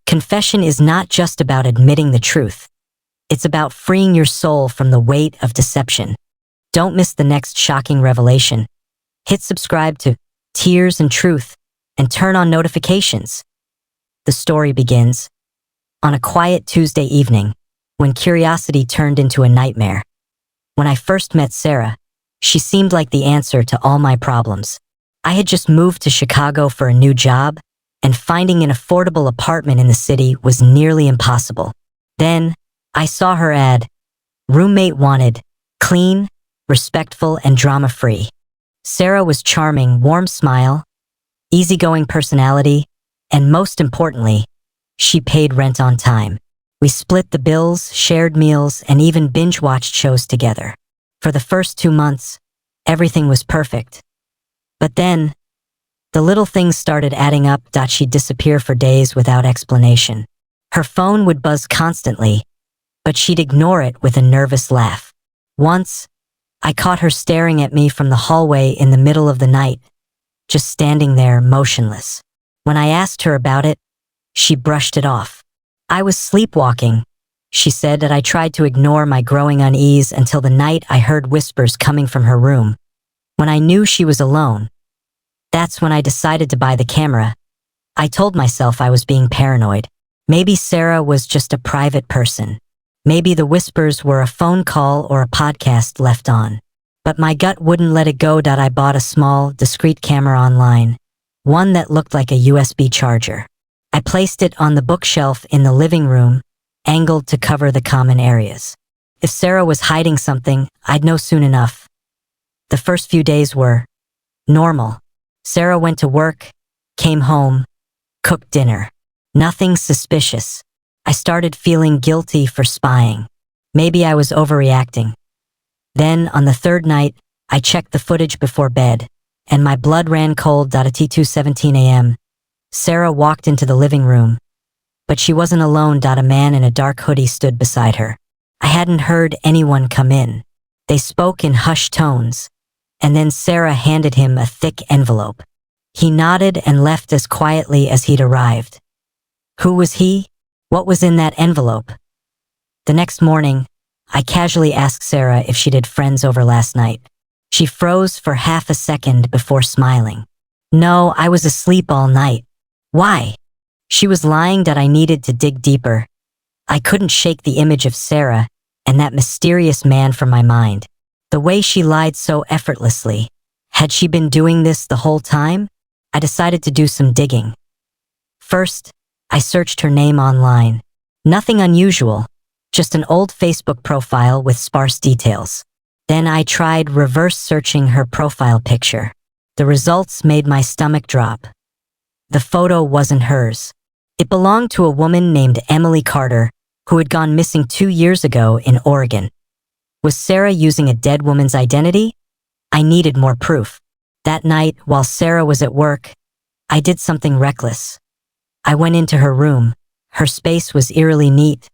Confession is not just about admitting the truth. It's about freeing your soul from the weight of deception. Don't miss the next shocking revelation. Hit subscribe to Tears and Truth and turn on notifications. The story begins on a quiet Tuesday evening when curiosity turned into a nightmare. When I first met Sarah, she seemed like the answer to all my problems. I had just moved to Chicago for a new job, and finding an affordable apartment in the city was nearly impossible. Then, I saw her ad, roommate wanted, clean, respectful, and drama-free. Sarah was charming, warm smile, easygoing personality, and most importantly, she paid rent on time. We split the bills, shared meals, and even binge-watched shows together. For the first 2 months, everything was perfect. But then, the little things started adding up. She'd disappear for days without explanation. Her phone would buzz constantly, but she'd ignore it with a nervous laugh. Once, I caught her staring at me from the hallway in the middle of the night, just standing there motionless. When I asked her about it, she brushed it off. I was sleepwalking, she said. That I tried to ignore my growing unease until the night I heard whispers coming from her room. When I knew she was alone, that's when I decided to buy the camera. I told myself I was being paranoid. Maybe Sarah was just a private person. Maybe the whispers were a phone call or a podcast left on. But my gut wouldn't let it go. I bought a small, discreet camera online, one that looked like a USB charger. I placed it on the bookshelf in the living room, angled to cover the common areas. If Sarah was hiding something, I'd know soon enough. The first few days were normal. Sarah went to work, came home, cooked dinner. Nothing suspicious. I started feeling guilty for spying. Maybe I was overreacting. Then, on the third night, I checked the footage before bed, and my blood ran cold. At 2:17 a.m., Sarah walked into the living room, but she wasn't alone. A man in a dark hoodie stood beside her. I hadn't heard anyone come in. They spoke in hushed tones, and then Sarah handed him a thick envelope. He nodded and left as quietly as he'd arrived. Who was he? What was in that envelope? The next morning, I casually asked Sarah if she'd had friends over last night. She froze for half a second before smiling. No, I was asleep all night. Why? She was lying. I needed to dig deeper. I couldn't shake the image of Sarah and that mysterious man from my mind. The way she lied so effortlessly. Had she been doing this the whole time? I decided to do some digging. First, I searched her name online. Nothing unusual, just an old Facebook profile with sparse details. Then I tried reverse searching her profile picture. The results made my stomach drop. The photo wasn't hers. It belonged to a woman named Emily Carter, who had gone missing 2 years ago in Oregon. Was Sarah using a dead woman's identity? I needed more proof. That night, while Sarah was at work, I did something reckless. I went into her room. Her space was eerily neat,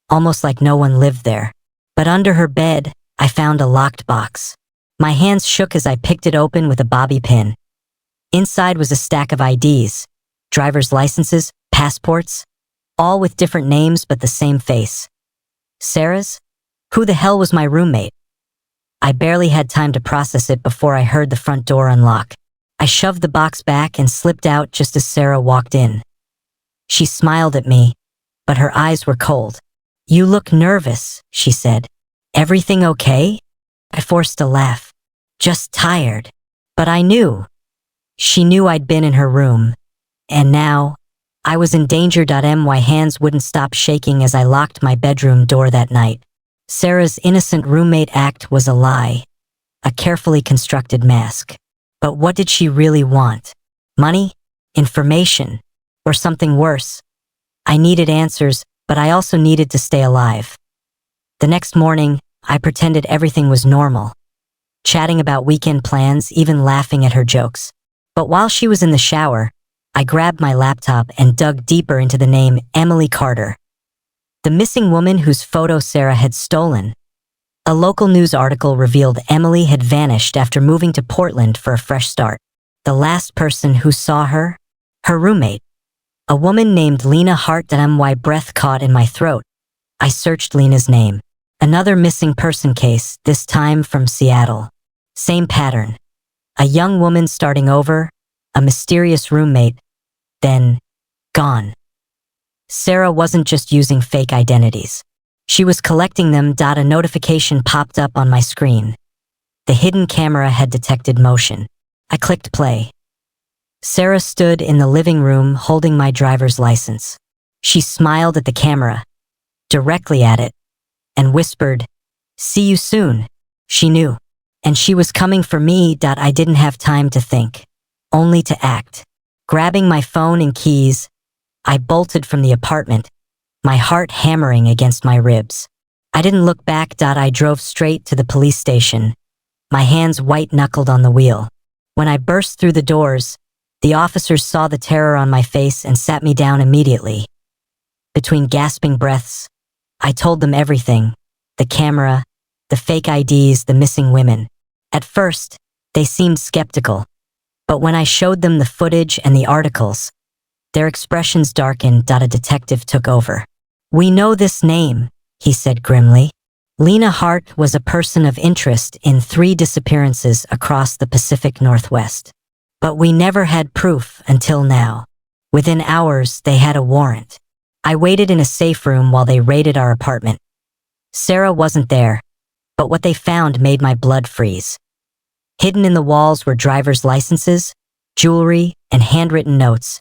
almost like no one lived there. But under her bed, I found a locked box. My hands shook as I picked it open with a bobby pin. Inside was a stack of IDs, driver's licenses, passports, all with different names but the same face. Sarah's? Who the hell was my roommate? I barely had time to process it before I heard the front door unlock. I shoved the box back and slipped out just as Sarah walked in. She smiled at me, but her eyes were cold. You look nervous, she said. Everything okay? I forced a laugh. Just tired. But I knew. She knew I'd been in her room. And now, I was in danger. My hands wouldn't stop shaking as I locked my bedroom door that night. Sarah's innocent roommate act was a lie, a carefully constructed mask. But what did she really want? Money? Information? Or something worse? I needed answers, but I also needed to stay alive. The next morning, I pretended everything was normal, chatting about weekend plans, even laughing at her jokes. But while she was in the shower, I grabbed my laptop and dug deeper into the name Emily Carter, the missing woman whose photo Sarah had stolen. A local news article revealed Emily had vanished after moving to Portland for a fresh start. The last person who saw her? Her roommate. A woman named Lena Hart. My breath caught in my throat. I searched Lena's name. Another missing person case, this time from Seattle. Same pattern. A young woman starting over, a mysterious roommate, then gone. Sarah wasn't just using fake identities. She was collecting them. A notification popped up on my screen. The hidden camera had detected motion. I clicked play. Sarah stood in the living room holding my driver's license. She smiled at the camera, directly at it, and whispered, "See you soon." She knew. And she was coming for me. I didn't have time to think, only to act. Grabbing my phone and keys, I bolted from the apartment, my heart hammering against my ribs. I didn't look back. I drove straight to the police station, my hands white-knuckled on the wheel. When I burst through the doors, the officers saw the terror on my face and sat me down immediately. Between gasping breaths, I told them everything: the camera, the fake IDs, the missing women. At first, they seemed skeptical, but when I showed them the footage and the articles, their expressions darkened. A detective took over. "We know this name," he said grimly. Lena Hart was a person of interest in 3 disappearances across the Pacific Northwest. But we never had proof until now. Within hours, they had a warrant. I waited in a safe room while they raided our apartment. Sarah wasn't there, but what they found made my blood freeze. Hidden in the walls were driver's licenses, jewelry, and handwritten notes,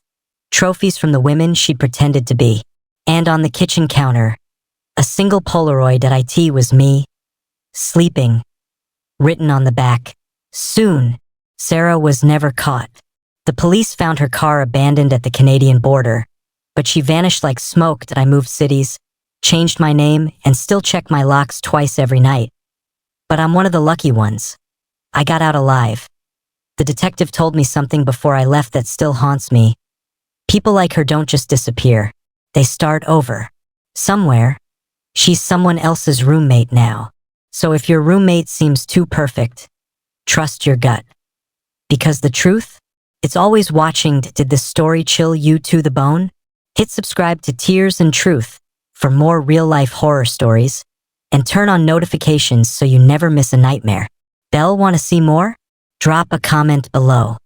trophies from the women she pretended to be. And on the kitchen counter, a single Polaroid at IT was me, sleeping, written on the back, "Soon." Sarah was never caught. The police found her car abandoned at the Canadian border, but she vanished like smoke. I moved cities, changed my name, and still check my locks twice every night. But I'm one of the lucky ones. I got out alive. The detective told me something before I left that still haunts me. People like her don't just disappear. They start over. Somewhere. She's someone else's roommate now. So if your roommate seems too perfect, trust your gut. Because the truth? It's always watching. Did this story chill you to the bone? Hit subscribe to Tears and Truth for more real-life horror stories, and turn on notifications so you never miss a nightmare. Belle, want to see more? Drop a comment below.